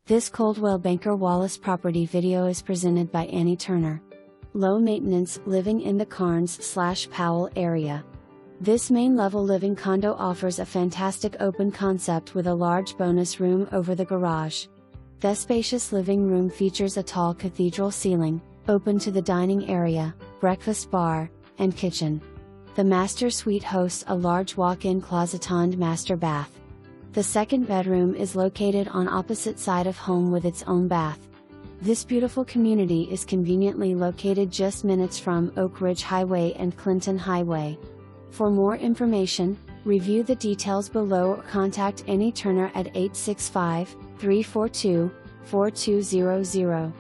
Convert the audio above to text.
This Coldwell Banker Wallace property video is presented by Annie Turner. Low maintenance, living in the Karns/Powell area. This main-level living condo offers a fantastic open concept with a large bonus room over the garage. Thespacious Living Room features a tall cathedral ceiling, open to the dining area, breakfast bar, and kitchen. The master suite hosts a large walk-in closetand master bath. The second bedroom is located on opposite side of home with its own bath. This beautiful community is conveniently located just minutes from Oak Ridge Highway and Clinton Highway. For more information, review the details below or contact Annie Turner at 865-342-4200.